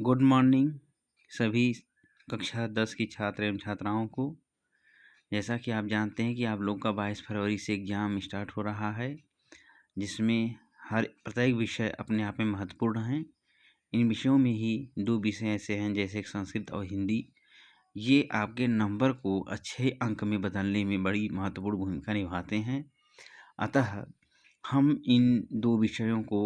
Good morning सभी कक्षा 10 की छात्र एवं छात्राओं को। जैसा कि आप जानते हैं कि आप लोग का 22 फरवरी से एग्ज़ाम स्टार्ट हो रहा है, जिसमें हर प्रत्येक विषय अपने आप में महत्वपूर्ण हैं। इन विषयों में ही 2 विषय ऐसे हैं जैसे संस्कृत और हिंदी। ये आपके नंबर को अच्छे अंक में बदलने में बड़ी महत्वपूर्ण भूमिका निभाते हैं। अतः हम इन 2 विषयों को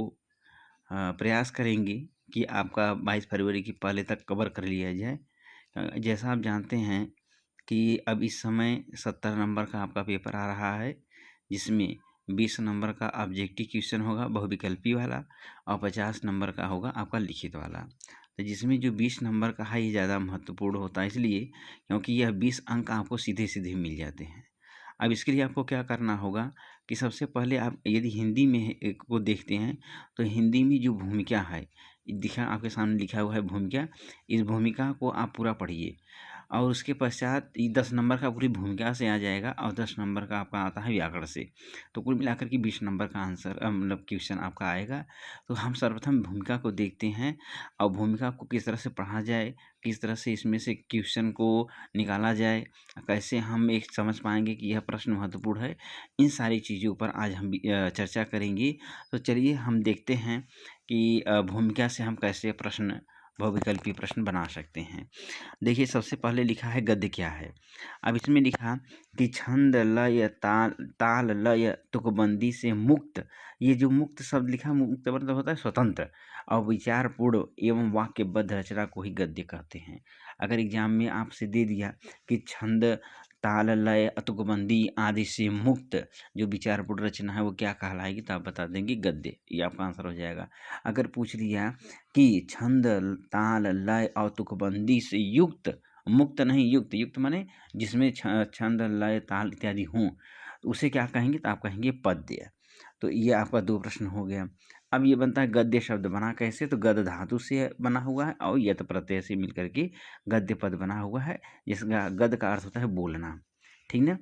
प्रयास करेंगे कि आपका 22 फरवरी के पहले तक कवर कर लिया जाए। जैसा आप जानते हैं कि अब इस समय 70 नंबर का आपका पेपर आ रहा है, जिसमें 20 नंबर का ऑब्जेक्टिव क्वेश्चन होगा बहुविकल्पी वाला और 50 नंबर का होगा आपका लिखित वाला। तो जिसमें जो 20 नंबर का है ये ज़्यादा महत्वपूर्ण होता है, इसलिए क्योंकि यह 20 अंक आपको सीधे-सीधे मिल जाते हैं। अब इसके लिए आपको क्या करना होगा कि सबसे पहले आप यदि हिंदी में एक को देखते हैं, तो हिंदी में जो भूमिका है, दिखा आपके सामने लिखा हुआ है भूमिका, इस भूमिका को आप पूरा पढ़िए और उसके पश्चात ये 10 नंबर का पूरी भूमिका से आ जाएगा और 10 नंबर का आपका आता है व्याकरण से। तो कुल मिलाकर के 20 नंबर का आंसर मतलब क्वेश्चन आपका आएगा। तो हम सर्वप्रथम भूमिका को देखते हैं और भूमिका को किस तरह से पढ़ा जाए, किस तरह से इसमें से क्वेश्चन को निकाला जाए, कैसे हम एक समझ पाएँगे कि यह प्रश्न महत्वपूर्ण है। इन सारी चीज़ों पर आज हम चर्चा करेंगे। तो चलिए हम देखते हैं कि भूमिका से हम कैसे प्रश्न बहुविकल्पी प्रश्न बना सकते हैं। देखिए सबसे पहले लिखा है गद्य क्या है। अब इसमें लिखा कि छंद लय ताल ताल लय तुकबंदी से मुक्त। ये जो मुक्त शब्द लिखा, मुक्त मतलब होता है स्वतंत्र और विचारपूर्ण एवं वाक्यबद्ध रचना को ही गद्य कहते हैं। अगर एग्जाम में आपसे दे दिया कि छंद ताल लय तुकबंदी आदि से मुक्त जो विचारपूर्ण रचना है वो क्या कहलाएगी, तो आप बता देंगे गद्य। ये आपका आंसर हो जाएगा। अगर पूछ लिया कि छंद ताल लय और तुकबंदी से युक्त, मुक्त नहीं युक्त, युक्त माने जिसमें छंद लय ताल इत्यादि हों, उसे क्या कहेंगे, तो आप कहेंगे पद्य। तो ये आपका 2 प्रश्न हो गया। अब ये बनता है गद्य शब्द बना कैसे, तो गद धातु से बना हुआ है और यत प्रत्यय से मिलकर के गद्य पद बना हुआ है, जिसका गद का अर्थ होता है बोलना। ठीक ना।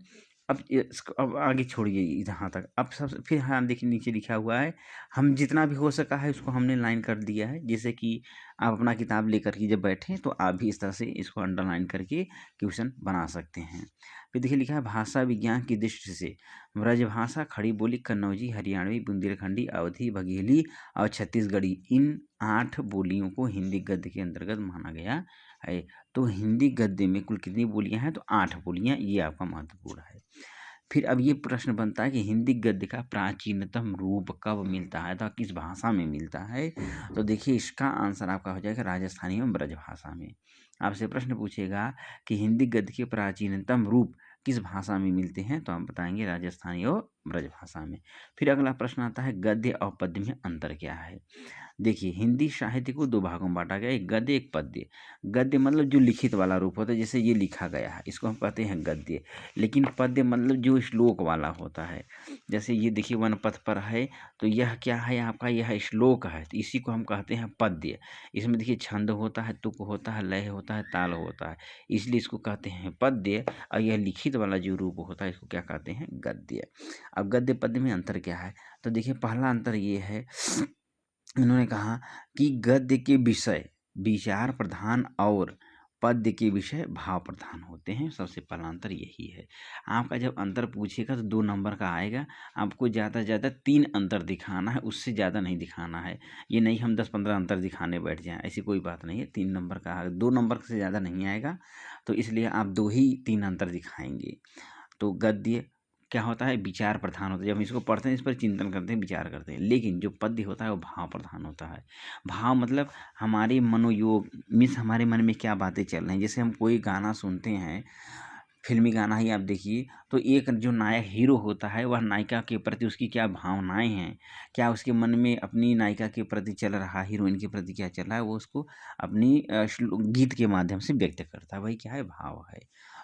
अब इसको अब आगे छोड़िए जहाँ तक। अब सबसे फिर हाँ देखिए नीचे लिखा हुआ है, हम जितना भी हो सका है उसको हमने लाइन कर दिया है। जैसे कि आप अपना किताब लेकर के जब बैठें तो आप भी इस तरह से इसको अंडरलाइन करके क्वेश्चन बना सकते हैं। फिर देखिए लिखा है भाषा विज्ञान की दृष्टि से ब्रजभाषा, खड़ी बोली, कन्नौजी, हरियाणवी, बुंदेलखंडी, अवधी, बघेली और छत्तीसगढ़ी, इन 8 बोलियों को हिंदी गद्य के अंतर्गत माना गया है। तो हिंदी गद्य में कुल कितनी बोलियां हैं, तो 8 बोलियां। ये आपका महत्वपूर्ण है। फिर अब ये प्रश्न बनता है कि हिंदी गद्य का प्राचीनतम रूप कब मिलता है, तो किस भाषा में मिलता है। तो देखिए इसका आंसर आपका हो जाएगा राजस्थानी एवं ब्रजभाषा में। आपसे प्रश्न पूछेगा कि हिंदी गद्य के प्राचीनतम रूप किस भाषा में मिलते हैं, तो आप बताएंगे राजस्थानी और ब्रजभाषा में। फिर अगला प्रश्न आता है गद्य और पद्य में अंतर क्या है। देखिए हिंदी साहित्य को 2 भागों में बांटा गया, एक गद्य एक पद्य। गद्य मतलब जो लिखित वाला रूप होता है, जैसे ये लिखा गया है इसको हम कहते हैं गद्य। लेकिन पद्य मतलब जो श्लोक वाला होता है, जैसे ये देखिए वन पथ पर है, तो यह क्या है आपका, यह श्लोक है, तो इसी को हम कहते हैं पद्य। इसमें देखिए छंद होता है, तुक होता है, लय होता है, ताल होता है, इसलिए इसको कहते हैं पद्य। और यह लिखित वाला जो रूप होता है इसको क्या कहते हैं, गद्य। अब गद्य पद्य में अंतर क्या है, तो देखिए पहला अंतर ये है, इन्होंने कहा कि गद्य के विषय विचार प्रधान और पद्य के विषय भाव प्रधान होते हैं। सबसे पहला अंतर यही है। आपका जब अंतर पूछेगा तो 2 नंबर का आएगा। आपको ज़्यादा से ज़्यादा 3 अंतर दिखाना है, उससे ज़्यादा नहीं दिखाना है। ये नहीं हम 10-15 अंतर दिखाने बैठ जाएं, ऐसी कोई बात नहीं है। 3 नंबर का 2 नंबर से ज़्यादा नहीं आएगा, तो इसलिए आप 2 ही 3 अंतर दिखाएंगे। तो गद्य क्या होता है, विचार प्रधान होता है। जब हम इसको पढ़ते हैं इस पर चिंतन करते हैं, विचार करते हैं। लेकिन जो पद्य होता है वो भाव प्रधान होता है। भाव मतलब हमारे मनोयोग मीन्स हमारे मन में क्या बातें चल रही हैं। जैसे हम कोई गाना सुनते हैं, फिल्मी गाना ही आप देखिए, तो एक जो नायक हीरो होता है वह नायिका के प्रति उसकी क्या भावनाएं हैं, क्या उसके मन में अपनी नायिका के प्रति चल रहा, हीरोइन के प्रति क्या चल रहा है, वो उसको अपनी गीत के माध्यम से व्यक्त करता है। वही क्या है, भाव है।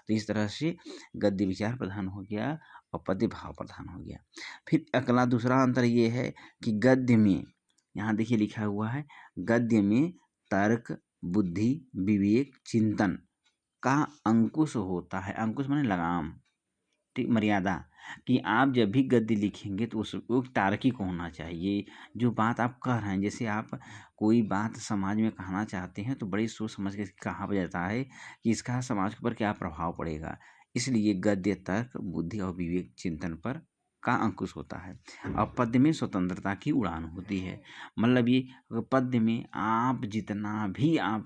तो इस तरह से गद्य विचार प्रधान हो गया और पद्य भाव प्रधान हो गया। फिर अगला दूसरा अंतर ये है कि गद्य में, यहाँ देखिए लिखा हुआ है, गद्य में तर्क, बुद्धि, विवेक, चिंतन का अंकुश होता है। अंकुश माने लगाम, मर्यादा कि आप जब भी गद्य लिखेंगे तो उस वो तार्किक होना चाहिए। जो बात आप कह रहे हैं, जैसे आप कोई बात समाज में कहना चाहते हैं तो बड़ी सोच समझ के कहा जाता है कि इसका समाज के ऊपर क्या प्रभाव पड़ेगा। इसलिए गद्य तर्क, बुद्धि और विवेक चिंतन पर का अंकुश होता है। और पद्य में स्वतंत्रता की उड़ान होती है। मतलब ये पद्य में आप जितना भी आप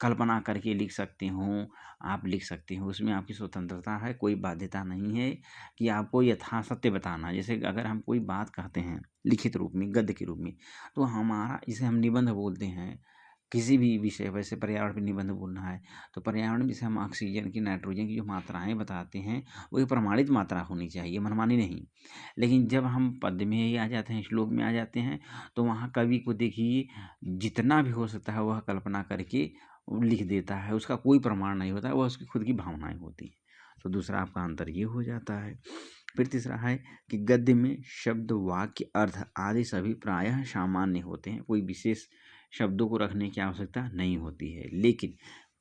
कल्पना करके लिख सकते हो, आप लिख सकते हो, उसमें आपकी स्वतंत्रता है। कोई बाध्यता नहीं है कि आपको यथासत्य बताना है। जैसे अगर हम कोई बात कहते हैं लिखित रूप में, गद्य के रूप में, तो हमारा इसे हम निबंध बोलते हैं। किसी भी विषय, वैसे पर्यावरण पे निबंध बोलना है तो पर्यावरण में से हम ऑक्सीजन की, नाइट्रोजन की जो मात्राएं बताते हैं वो एक प्रमाणित मात्रा होनी चाहिए, मनमानी नहीं। लेकिन जब हम पद्य में ही आ जाते हैं, श्लोक में आ जाते हैं, तो वहाँ कवि को देखिए जितना भी हो सकता है वह कल्पना करके लिख देता है। उसका कोई प्रमाण नहीं होता, वह उसकी खुद की भावनाएं होती हैं। तो दूसरा आपका अंतर ये हो जाता है। फिर तीसरा है कि गद्य में शब्द, वाक्य, अर्थ आदि सभी प्रायः सामान्य होते हैं। कोई विशेष शब्दों को रखने की आवश्यकता नहीं होती है। लेकिन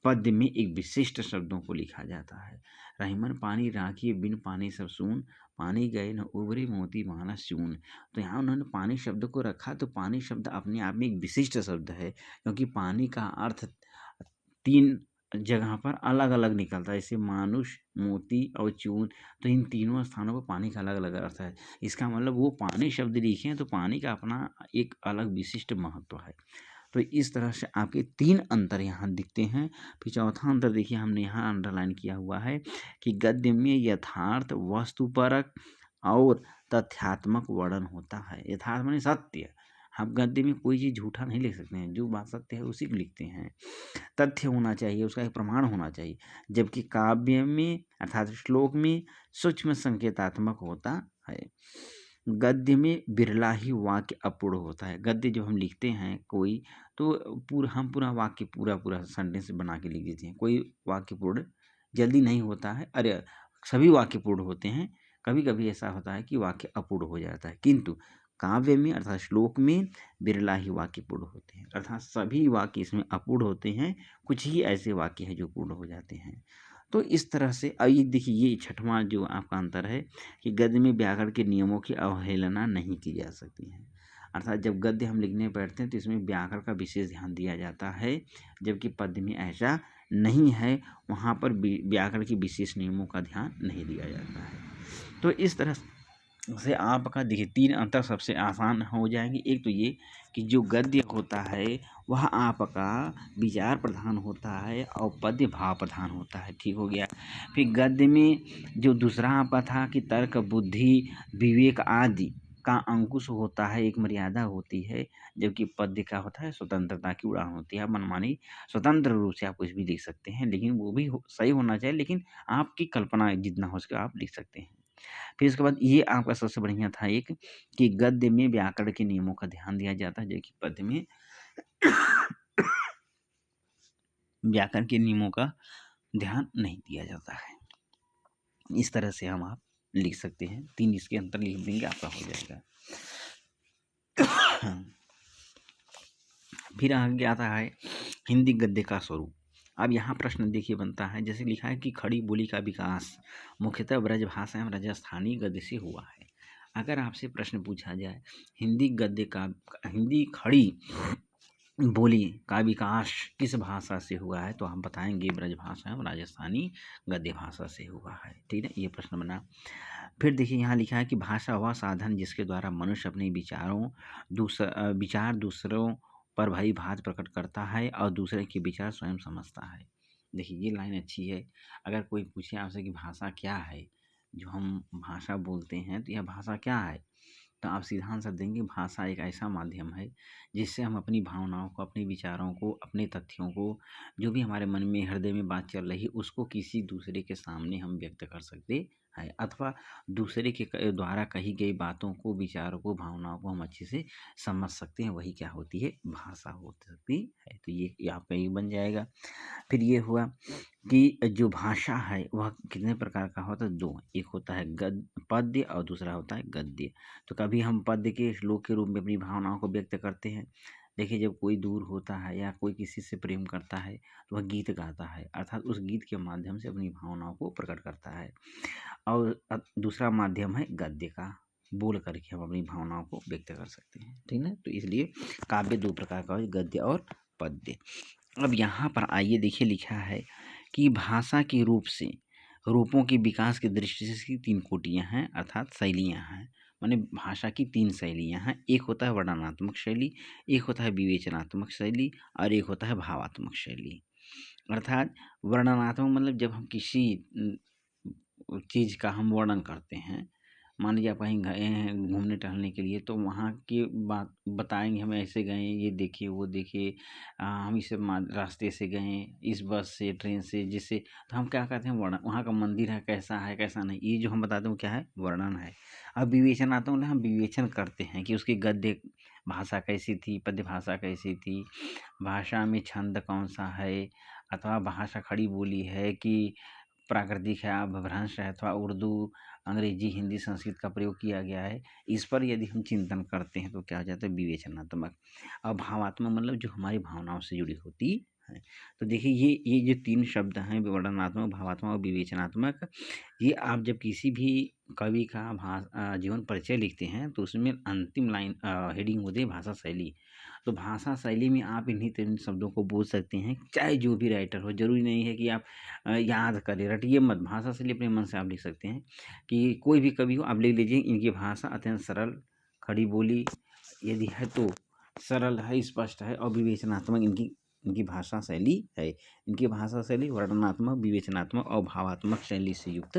पद्य में एक विशिष्ट शब्दों को लिखा जाता है। रहीमन पानी राखिए, बिन पानी सब सून, पानी गए न उभरे मोती मानस चून। तो यहाँ उन्होंने पानी शब्द को रखा, तो पानी शब्द अपने आप में एक विशिष्ट शब्द है, क्योंकि पानी का अर्थ 3 जगह पर अलग-अलग निकलता है। जैसे मानुष, मोती और चून, तो इन तीनों स्थानों पर पानी का अलग-अलग अर्थ है। इसका मतलब वो पानी शब्द लिखे हैं तो पानी का अपना एक अलग विशिष्ट महत्व है। तो इस तरह से आपके 3 अंतर यहाँ दिखते हैं। फिर चौथा अंतर देखिए हमने यहाँ अंडरलाइन किया हुआ है कि गद्य में यथार्थ, वस्तुपरक और तथ्यात्मक वर्णन होता है। यथार्थ माने सत्य। हम गद्य में कोई चीज़ झूठा नहीं लिख सकते हैं, जो बात सत्य है उसी को लिखते हैं। तथ्य होना चाहिए, उसका एक प्रमाण होना चाहिए। जबकि काव्य में अर्थात श्लोक में सूक्ष्म संकेतात्मक होता है। गद्य में बिरला ही वाक्य अपूर्ण होता है। गद्य जब हम लिखते हैं कोई, तो हम पूरा वाक्य पूरा सेंटेंस बना के लिख देते हैं। कोई वाक्य पूर्ण जल्दी नहीं होता है, अरे सभी वाक्य पूर्ण होते हैं। कभी कभी ऐसा होता है कि वाक्य अपूर्ण हो जाता है, किंतु काव्य में अर्थात श्लोक में बिरला ही वाक्य पूर्ण होते हैं। अर्थात सभी वाक्य इसमें अपूर्ण होते हैं, कुछ ही ऐसे वाक्य हैं जो पूर्ण हो जाते हैं। तो इस तरह से ये देखिए, ये छठवां जो आपका अंतर है कि गद्य में व्याकरण के नियमों की अवहेलना नहीं की जा सकती है। अर्थात जब गद्य हम लिखने बैठते हैं तो इसमें व्याकरण का विशेष ध्यान दिया जाता है, जबकि पद्य में ऐसा नहीं है। वहाँ पर व्याकरण के विशेष नियमों का ध्यान नहीं दिया जाता है। तो इस तरह से आपका देखिए 3 अंतर सबसे आसान हो जाएंगे। एक तो ये कि जो गद्य होता है वह आपका विचार प्रधान होता है और पद्य भाव प्रधान होता है। ठीक हो गया। फिर गद्य में जो दूसरा आपका था कि तर्क, बुद्धि, विवेक आदि का अंकुश होता है, एक मर्यादा होती है। जबकि पद्य का होता है स्वतंत्रता की उड़ान होती है। मनमानी स्वतंत्र रूप से आप कुछ भी लिख सकते हैं, लेकिन वो भी सही होना चाहिए, लेकिन आपकी कल्पना जितना हो सके आप लिख सकते हैं। फिर इसके बाद ये आपका सबसे बढ़िया था एक कि गद्य में व्याकरण के नियमों का ध्यान दिया जाता है, जबकि पद्य में व्याकरण के नियमों का ध्यान नहीं दिया जाता है। इस तरह से हम आप लिख सकते हैं। 3 इसके अंतर लिख देंगे, आपका हो जाएगा। फिर आगे आता है हिंदी गद्य का स्वरूप। अब यहाँ प्रश्न देखिए बनता है, जैसे लिखा है कि खड़ी बोली का विकास मुख्यतः ब्रजभाषा एवं राजस्थानी गद्य से हुआ है। अगर आपसे प्रश्न पूछा जाए हिंदी खड़ी बोली का विकास किस भाषा से हुआ है, तो हम बताएंगे ब्रजभाषा एवं राजस्थानी गद्य भाषा से हुआ है। ठीक है, ये प्रश्न बना। फिर देखिए यहाँ लिखा है कि भाषा वह साधन जिसके द्वारा मनुष्य अपने विचार दूसरों पर भली भांति प्रकट करता है और दूसरे के विचार स्वयं समझता है। देखिए ये लाइन अच्छी है। अगर कोई पूछे आपसे कि भाषा क्या है, जो हम भाषा बोलते हैं तो यह भाषा क्या है, तो आप सीधा आंसर देंगे भाषा एक ऐसा माध्यम है जिससे हम अपनी भावनाओं को, अपने विचारों को, अपने तथ्यों को, जो भी हमारे मन में हृदय में बात चल रही है उसको किसी दूसरे के सामने हम व्यक्त कर सकते हैं, अथवा दूसरे के द्वारा कही गई बातों को, विचारों को, भावनाओं को हम अच्छे से समझ सकते हैं। वही क्या होती है, भाषा हो सकती है। तो ये आपका ये बन जाएगा। फिर ये हुआ कि जो भाषा है वह कितने प्रकार का होता है, 2। एक होता है पद्य और दूसरा होता है गद्य। तो कभी हम पद्य के श्लोक के रूप में अपनी भावनाओं को व्यक्त करते हैं, देखिए जब कोई दूर होता है या कोई किसी से प्रेम करता है तो वह गीत गाता है, अर्थात उस गीत के माध्यम से अपनी भावनाओं को प्रकट करता है। और दूसरा माध्यम है गद्य का, बोल करके हम अपनी भावनाओं को व्यक्त कर सकते हैं, ठीक है। तो इसलिए काव्य दो प्रकार का है, गद्य और पद्य। अब यहाँ पर आइए देखिए लिखा है कि भाषा के रूप से रूपों के विकास की दृष्टि से इसकी तीन कोटियाँ हैं, अर्थात शैलियाँ हैं। माने भाषा की तीन शैलियाँ हैं, एक होता है वर्णनात्मक शैली, एक होता है विवेचनात्मक शैली और एक होता है भावात्मक शैली। अर्थात वर्णनात्मक मतलब जब हम किसी चीज़ का हम वर्णन करते हैं, मान लीजिए आप कहीं गए हैं घूमने टहलने के लिए, तो वहाँ की बात बताएंगे, हम ऐसे गए, ये देखिए वो देखिए, हम इस रास्ते से गए, इस बस से, ट्रेन से, जिससे, तो हम क्या कहते हैं वर्णन। वहाँ का मंदिर है कैसा है कैसा नहीं, ये जो हम बताते हैं वो क्या है, वर्णन है। अब विवेचन आता है, हम विवेचन करते हैं कि उसकी गद्य भाषा कैसी थी, पद्य भाषा कैसी थी, भाषा में छंद कौन सा है, अथवा भाषा खड़ी बोली है कि प्राकृतिक है, अपभ्रंश है, अथवा उर्दू, अंग्रेजी, हिंदी, संस्कृत का प्रयोग किया गया है। इस पर यदि हम चिंतन करते हैं तो क्या हो जाता है, विवेचनात्मक। और भावात्मक मतलब जो हमारी भावनाओं से जुड़ी होती है। तो देखिए ये जो तीन शब्द हैं, वर्णनात्मक, भावात्मक और विवेचनात्मक, ये आप जब किसी भी कवि का जीवन परिचय लिखते हैं तो उसमें अंतिम लाइन हेडिंग होती है भाषा शैली। तो भाषा शैली में आप इन्हीं तीन शब्दों को बोल सकते हैं, चाहे जो भी राइटर हो। जरूरी नहीं है कि आप याद करें, रटिए मत। भाषा शैली अपने मन से आप लिख सकते हैं कि कोई भी कवि हो, आप लिख लीजिए इनकी भाषा अत्यंत सरल, खड़ी बोली यदि है तो सरल है, स्पष्ट है और विवेचनात्मक इनकी इनकी भाषा शैली है। इनकी भाषा शैली वर्णनात्मक, विवेचनात्मक और भावात्मक शैली से युक्त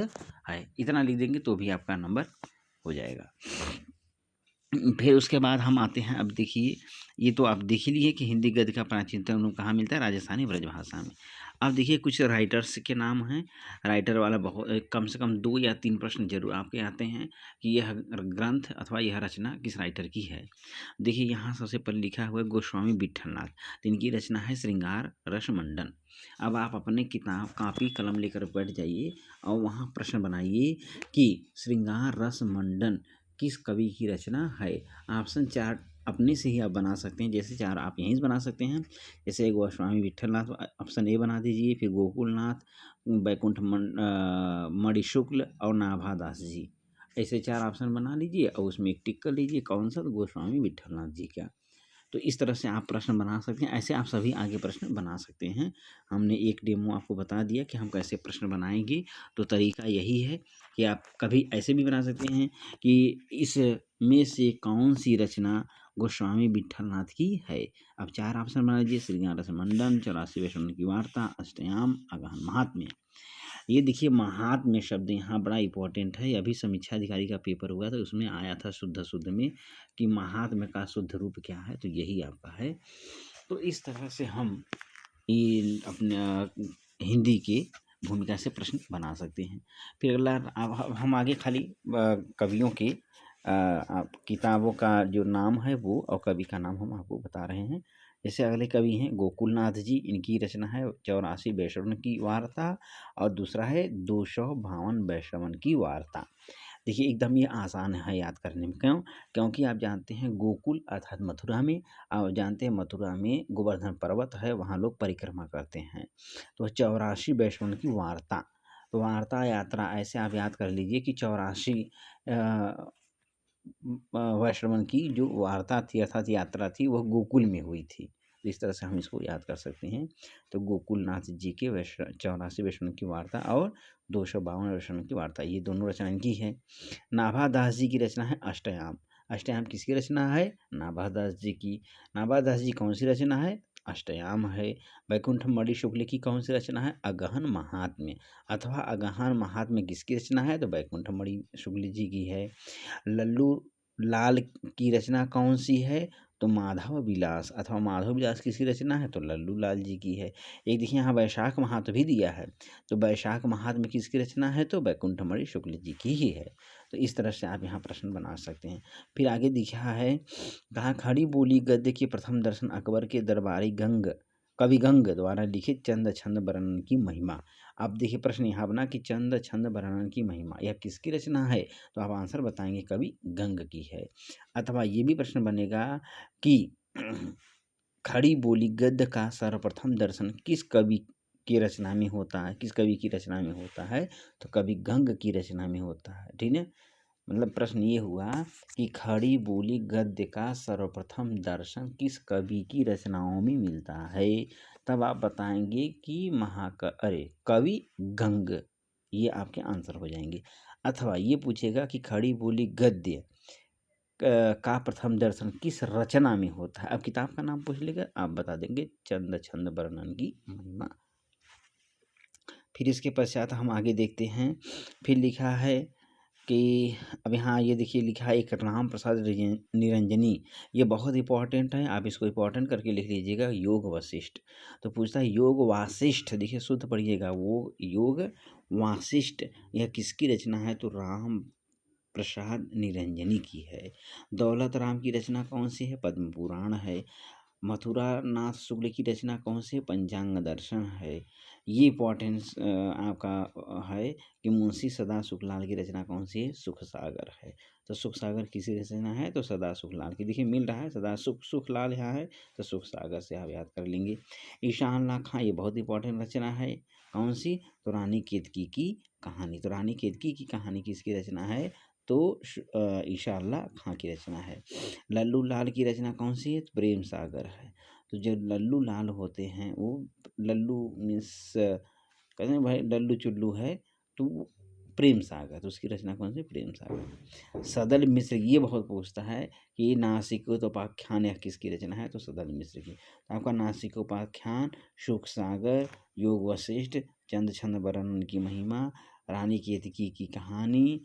है। इतना लिख देंगे तो भी आपका नंबर हो जाएगा। फिर उसके बाद हम आते हैं, अब देखिए ये तो आप देख ही लिए कि हिंदी गद्य का प्राचीनतम रूप कहाँ मिलता है, राजस्थानी ब्रजभाषा में। अब देखिए कुछ राइटर्स के नाम हैं, राइटर वाला बहुत कम से कम 2 या 3 प्रश्न जरूर आपके आते हैं कि यह ग्रंथ अथवा यह रचना किस राइटर की है। देखिए यहाँ सबसे पहले लिखा हुआ है गोस्वामी विट्ठलनाथ, तो इनकी रचना है श्रृंगार रस मंडन। अब आप अपने किताब कापी कलम लेकर बैठ जाइए और वहाँ प्रश्न बनाइए कि श्रृंगार रस मंडन किस कवि की रचना है। ऑप्शन 4 अपने से ही आप बना सकते हैं, जैसे 4 आप यहीं से बना सकते हैं। जैसे गोस्वामी विट्ठलनाथ ऑप्शन ए बना दीजिए, फिर गोकुलनाथ, बैकुंठ मणि शुक्ल और नाभादास जी, ऐसे 4 ऑप्शन बना लीजिए और उसमें एक टिक कर लीजिए कौन सा, तो गोस्वामी विट्ठलनाथ जी का। तो इस तरह से आप प्रश्न बना सकते हैं, ऐसे आप सभी आगे प्रश्न बना सकते हैं। हमने एक डेमो आपको बता दिया कि हम कैसे प्रश्न बनाएंगे। तो तरीका यही है कि आप कभी ऐसे भी बना सकते हैं कि इस में से कौन सी रचना गोस्वामी विट्ठलनाथ की है। अब 4 ऑप्शन बना लीजिए, श्रृंगार रस मंडन, 84वें स्वर्ण की वार्ता, अष्टयाम, अगहन महात्म्य। ये देखिए महात्म्य शब्द यहाँ बड़ा इंपॉर्टेंट है। अभी समीक्षा अधिकारी का पेपर हुआ था, उसमें आया था शुद्ध शुद्ध में कि महात्म्य का शुद्ध रूप क्या है, तो यही आपका है। तो इस तरह से हम ये अपने हिंदी के भूमिका से प्रश्न बना सकते हैं। फिर अगला अब हम आगे खाली कवियों के किताबों का जो नाम है वो और कवि का नाम हम आपको बता रहे हैं। जैसे अगले कवि हैं गोकुलनाथ जी, इनकी रचना है 84 वैष्णव की वार्ता और दूसरा है 252 वैष्णवन की वार्ता। देखिए एकदम ये आसान है याद करने में, क्यों? क्योंकि आप जानते हैं गोकुल अर्थात मथुरा में, आप जानते हैं मथुरा में गोवर्धन पर्वत है, वहाँ लोग परिक्रमा करते हैं। तो 84 वैष्णव की वार्ता, तो वार्ता यात्रा ऐसे आप याद कर लीजिए कि 84 वैष्णवन की जो वार्ता थी अर्थात यात्रा थी वह गोकुल में हुई थी। तो इस तरह से हम इसको याद कर सकते हैं। तो गोकुलनाथ जी के 84 वैष्णव की वार्ता और 252 वैष्णव की वार्ता, ये दोनों रचना इनकी है। नाभादास जी की रचना है अष्टयाम। अष्टयाम किसकी रचना है? नाभादास जी की। नाभादास जी कौन सी रचना है? अष्टयाम है। वैकुंठ मणि शुक्ल की कौन सी रचना है? अगहन महात्म्य, अथवा अगहन महात्म्य किसकी रचना है? तो वैकुंठ मणि शुक्ल जी की है। लल्लू लाल की रचना कौन सी है? तो माधव विलास, अथवा माधव विलास किसकी रचना है? तो लल्लू लाल जी की है। एक देखिए यहाँ वैशाख महात्म्य भी दिया है, तो वैशाख महात्म्य किसकी रचना है? तो वैकुंठमणि शुक्ल जी की ही है। तो इस तरह से आप यहाँ प्रश्न बना सकते हैं। फिर आगे दिखा है, कहा खड़ी बोली गद्य के प्रथम दर्शन अकबर के दरबारी कवि गंग द्वारा लिखित चंद छंद वर्णन की महिमा। अब देखिए प्रश्न यहाँ बना कि चंद छंद वर्णन की महिमा यह किसकी रचना है? तो आप आंसर बताएंगे कवि गंग की है। अथवा ये भी प्रश्न बनेगा कि खड़ी बोली गद्य का सर्वप्रथम दर्शन किस कवि की रचना में होता है? किस कवि की रचना में होता है? तो कवि गंग की रचना में होता है। ठीक है, मतलब प्रश्न ये हुआ कि खड़ी बोली गद्य का सर्वप्रथम दर्शन किस कवि की रचनाओं में मिलता है? तब आप बताएंगे कि कवि गंग, ये आपके आंसर हो जाएंगे। अथवा ये पूछेगा कि खड़ी बोली गद्य का प्रथम दर्शन किस रचना में होता है? अब किताब का नाम पूछ लेगा, आप बता देंगे चंद छंद वर्णन की महिमा। फिर इसके पश्चात हम आगे देखते हैं। फिर लिखा है कि अब यहाँ ये देखिए लिखा है एक राम प्रसाद निरंजनी, ये बहुत इंपॉर्टेंट है, आप इसको इंपॉर्टेंट करके लिख लीजिएगा। योग वशिष्ठ, तो पूछता है योग वासिष्ठ, देखिए शुद्ध पढ़िएगा, वो योग वासिष्ठ यह किसकी रचना है? तो राम प्रसाद निरंजनी की है। दौलत राम की रचना कौन सी है? पद्म पुराण है। मथुरा नाथ शुक्ल की रचना कौन सी है? पंचांग दर्शन है। ये इंपॉर्टेंस आपका है कि मुंशी सदा सुखलाल की रचना कौन सी है? सुख सागर है। तो सुख सागर किसी रचना है? तो सदा सुखलाल की। देखिए मिल रहा है, सदा सुखलाल यहाँ है, तो सुख सागर से आप याद कर लेंगे। ईशान लाख खां, ये बहुत इंपॉर्टेंट रचना है, कौन सी? तो रानी केतकी की कहानी। तो रानी केतकी की कहानी किसकी रचना है? तो ईशा अल्लाह खां की रचना है। लल्लू लाल की रचना कौन सी है? तो प्रेम सागर है। तो जो लल्लू लाल होते हैं वो, लल्लू मीन्स कहते हैं भाई लल्लू चुल्लू है, तो प्रेम सागर, तो उसकी रचना कौन सी? प्रेम सागर। सदल मिश्र, ये बहुत पूछता है कि नासिकोपाख्यान यह किसकी रचना है? तो सदल मिश्र की। तो आपका नासिकोपाख्यान, सुख सागर, योग वशिष्ठ, चंद छंद वर्णन की महिमा, रानी केतकी की कहानी,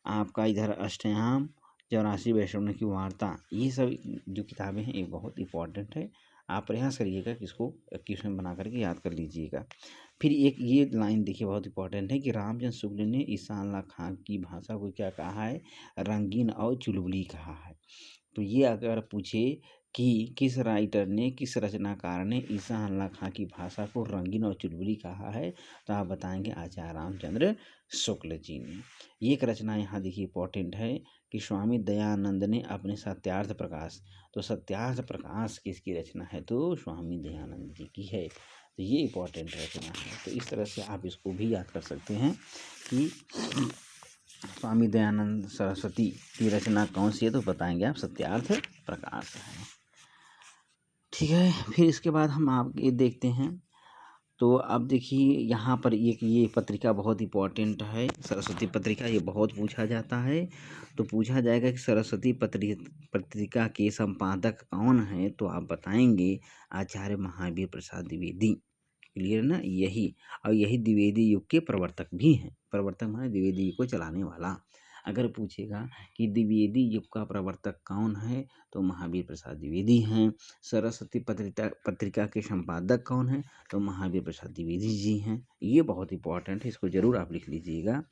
आपका इधर अष्टयाम, 84 वैष्णव की वार्ता, ये सब जो किताबें हैं ये बहुत इंपॉर्टेंट है। आप प्रयास करिएगा कि इसको क्वेश्चन बना करके याद कर लीजिएगा। फिर एक ये लाइन देखिए बहुत इंपॉर्टेंट है कि रामचंद्र शुक्ल ने ईसा अल्लाह खां की भाषा को क्या कहा है? रंगीन और चुलबुली कहा है। तो ये अगर पूछे कि किस राइटर ने, किस रचनाकार ने ईसा अल्लाह खां की भाषा को रंगीन और चुलबुली कहा है, तो आप बताएंगे आचार्य रामचंद्र शुक्ल जी ने। ये एक रचना यहाँ देखिए इंपॉर्टेंट है कि स्वामी दयानंद ने अपने सत्यार्थ प्रकाश, तो सत्यार्थ प्रकाश किसकी रचना है? तो स्वामी दयानंद जी की है। तो ये इंपॉर्टेंट रचना है। तो इस तरह से आप इसको भी याद कर सकते हैं कि स्वामी दयानंद सरस्वती की रचना कौन सी है? तो बताएंगे आप सत्यार्थ प्रकाश है। ठीक है, फिर इसके बाद हम आप ये देखते हैं। तो अब देखिए यहाँ पर एक ये पत्रिका बहुत इंपॉर्टेंट है, सरस्वती पत्रिका, ये बहुत पूछा जाता है। तो पूछा जाएगा कि सरस्वती पत्रिका के संपादक कौन है? तो आप बताएंगे आचार्य महावीर प्रसाद द्विवेदी। क्लियर ना? यही, और यही द्विवेदी युग के प्रवर्तक भी हैं। प्रवर्तक माने द्विवेदी युग को चलाने वाला। अगर पूछेगा कि द्विवेदी युग का प्रवर्तक कौन है? तो महावीर प्रसाद द्विवेदी हैं। सरस्वती पत्रिका के संपादक कौन है? तो महावीर प्रसाद द्विवेदी जी हैं। ये बहुत इंपॉर्टेंट है, इसको जरूर आप लिख लीजिएगा।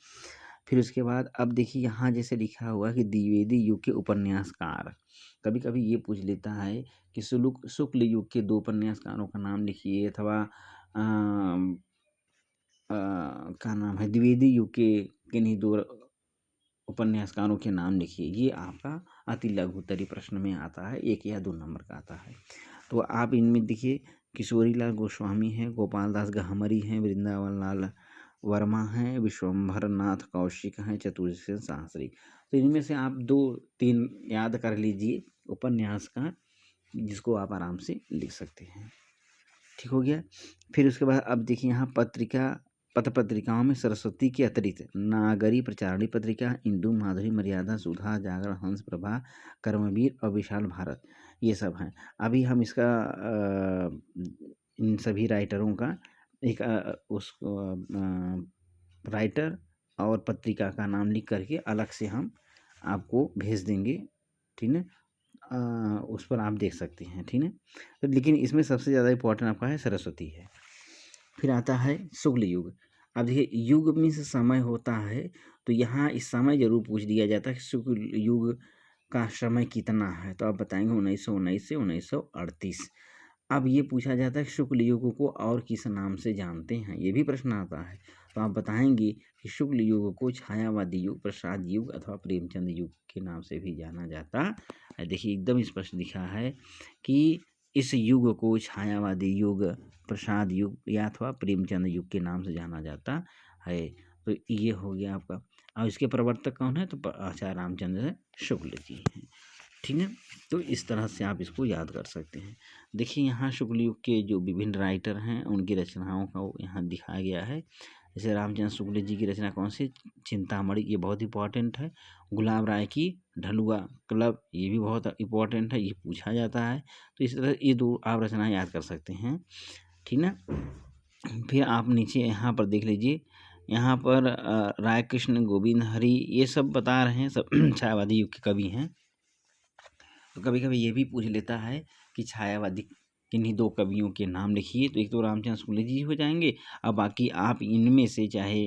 फिर उसके बाद अब देखिए यहाँ जैसे लिखा हुआ कि द्विवेदी युग के उपन्यासकार, कभी कभी ये पूछ लेता है कि शुक्ल युग के 2 उपन्यासकारों का नाम लिखिए, अथवा क्या नाम है, द्विवेदी युग के किन्हीं 2 उपन्यासकारों के नाम लिखिए। ये आपका अति लघुत्तरी प्रश्न में आता है, 1 या 2 नंबर का आता है। तो आप इनमें देखिए किशोरीलाल गोस्वामी हैं, गोपाल दास गहमरी हैं, वृंदावन लाल वर्मा हैं, विश्वम्भर नाथ कौशिक हैं, चतुर्सेन शास्त्री। तो इनमें से आप 2-3 याद कर लीजिए उपन्यासकार, जिसको आप आराम से लिख सकते हैं। ठीक हो गया। फिर उसके बाद अब देखिए यहाँ पत्र पत्रिकाओं में सरस्वती के अतिरिक्त नागरी, प्रचारणी पत्रिका, इंदु, माधुरी, मर्यादा, सुधा, जागरण, हंस प्रभा, कर्मवीर और विशाल भारत, ये सब हैं। अभी हम इसका इन सभी राइटरों का एक राइटर और पत्रिका का नाम लिख करके अलग से हम आपको भेज देंगे। ठीक है, उस पर आप देख सकते हैं। ठीक है, तो लेकिन इसमें सबसे ज़्यादा इंपॉर्टेंट आपका है सरस्वती है। फिर आता है शुक्ल युग। अब देखिए युग में से समय होता है, तो यहाँ इस समय जरूर पूछ दिया जाता है कि शुक्ल युग का समय कितना है? तो आप बताएंगे 1919 से 1938। अब ये पूछा जाता है कि शुक्ल युग को और किस नाम से जानते हैं? ये भी प्रश्न आता है। तो आप बताएंगे कि शुक्ल युग को छायावादी युग, प्रसाद युग अथवा प्रेमचंद युग के नाम से भी जाना जाता है। देखिए एकदम स्पष्ट लिखा है कि इस युग को छायावादी युग, प्रसाद युग या अथवा प्रेमचंद युग के नाम से जाना जाता है। तो ये हो गया आपका। और इसके प्रवर्तक कौन है? तो आचार्य रामचंद्र शुक्ल जी हैं। ठीक है, तो इस तरह से आप इसको याद कर सकते हैं। देखिए यहाँ शुक्ल युग के जो विभिन्न राइटर हैं उनकी रचनाओं का यहाँ दिखाया गया है। जैसे रामचंद्र शुक्ल जी की रचना कौन सी? चिंतामणि, ये बहुत इंपॉर्टेंट है। गुलाब राय की ढलुआ क्लब, ये भी बहुत इंपॉर्टेंट है, ये पूछा जाता है। तो इस तरह ये दो आप रचनाएं याद कर सकते हैं। ठीक ना। फिर आप नीचे यहाँ पर देख लीजिए, यहाँ पर राय कृष्ण, गोविंद हरि, ये सब बता रहे हैं, सब छायावादी युग के कवि हैं। तो कभी कभी ये भी पूछ लेता है कि छायावादी किन्हीं दो कवियों के नाम लिखिए। तो एक तो रामचंद्र शुक्ल जी हो जाएंगे, अब बाकी आप इनमें से चाहे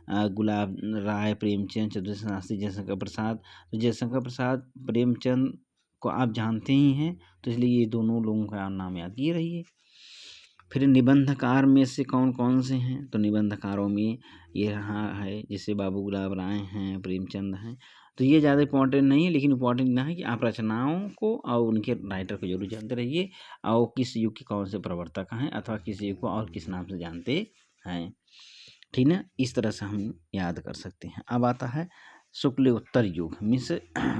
गुलाब राय, प्रेमचंद, चतुर्थ शास्त्री, जयशंकर प्रसाद। तो जयशंकर प्रसाद, प्रेमचंद को आप जानते ही हैं, तो इसलिए ये दोनों लोगों का नाम याद किए रहिए। फिर निबंधकार में से कौन कौन से हैं? तो निबंधकारों में ये रहा है, जैसे बाबू गुलाब राय हैं, प्रेमचंद हैं। तो ये ज़्यादा इंपॉर्टेंट नहीं है, लेकिन इंपॉर्टेंट इतना है कि आप रचनाओं को और उनके राइटर को जरूर जानते रहिए, और किस युग के कौन से प्रवर्तक हैं अथवा किस युग को और किस नाम से जानते हैं। ठीक ना, इस तरह से हम याद कर सकते हैं। अब आता है शुक्ल उत्तर युग, मीन्स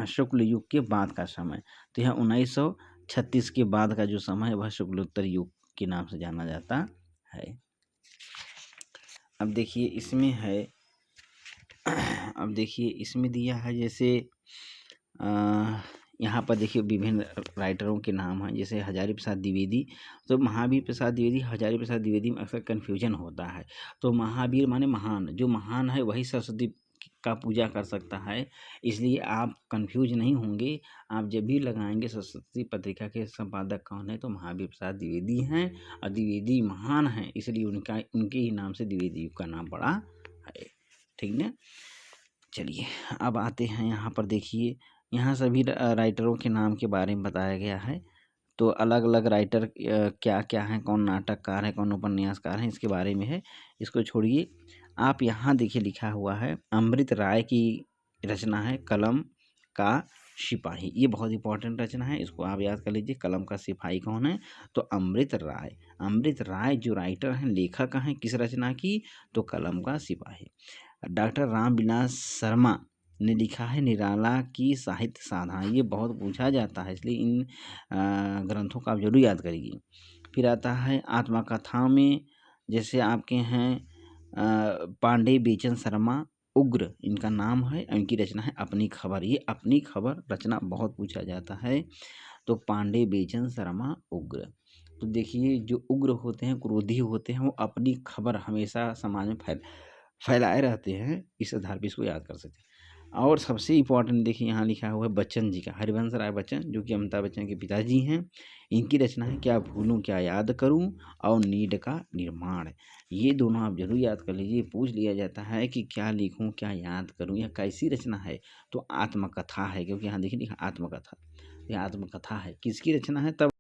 शुक्ल युग के बाद का समय। तो यहाँ 1936 के बाद का जो समय है वह शुक्ल उत्तर युग के नाम से जाना जाता है। अब देखिए इसमें है, अब देखिए इसमें दिया है, जैसे यहाँ पर देखिए विभिन्न राइटरों के नाम हैं, जैसे हजारी प्रसाद द्विवेदी। तो महावीर प्रसाद द्विवेदी, हजारी प्रसाद द्विवेदी में अक्सर कन्फ्यूजन होता है। तो महावीर माने महान, जो महान है वही सरस्वती का पूजा कर सकता है, इसलिए आप कंफ्यूज नहीं होंगे। आप जब भी लगाएंगे सरस्वती पत्रिका के संपादक कौन है, तो महावीर प्रसाद द्विवेदी हैं, और द्विवेदी महान हैं, इसलिए उनके ही नाम से द्विवेदी का नाम पड़ा है। ठीक है, चलिए अब आते हैं यहाँ पर। देखिए यहाँ सभी राइटरों के नाम के बारे में बताया गया है। तो अलग अलग राइटर क्या क्या हैं, कौन नाटककार है, कौन उपन्यासकार हैं, इसके बारे में है। इसको छोड़िए, आप यहाँ देखिए लिखा हुआ है, अमृत राय की रचना है कलम का सिपाही। ये बहुत इंपॉर्टेंट रचना है, इसको आप याद कर लीजिए। कलम का सिपाही कौन है? तो अमृत राय। अमृत राय जो राइटर हैं, लेखक हैं किस रचना की? तो कलम का सिपाही। डॉक्टर रामविलास शर्मा ने लिखा है निराला की साहित्य साधना। ये बहुत पूछा जाता है, इसलिए इन ग्रंथों का आप जरूर याद करिए। फिर आता है आत्मकथा में, जैसे आपके हैं पांडे बेचन शर्मा, उग्र इनका नाम है, इनकी रचना है अपनी खबर। ये अपनी खबर रचना बहुत पूछा जाता है। तो पांडे बेचन शर्मा उग्र। तो देखिए जो उग्र होते हैं, क्रोधी होते हैं, वो अपनी खबर हमेशा समाज में फैलाए रहते हैं, इस आधार पर इसको याद कर सकते हैं। और सबसे इम्पोर्टेंट देखिए यहाँ लिखा हुआ है बच्चन जी का, हरिवंश राय बच्चन, जो कि अमिताभ बच्चन के पिताजी हैं। इनकी रचना है क्या भूलूं क्या याद करूं और नीड का निर्माण। ये दोनों आप जरूर याद कर लीजिए। पूछ लिया जाता है कि क्या लिखूं क्या याद करूं, यह कैसी रचना है? तो आत्मकथा है, क्योंकि यहाँ देखिए लिखा आत्मकथा। यह आत्मकथा है, किसकी रचना है? तब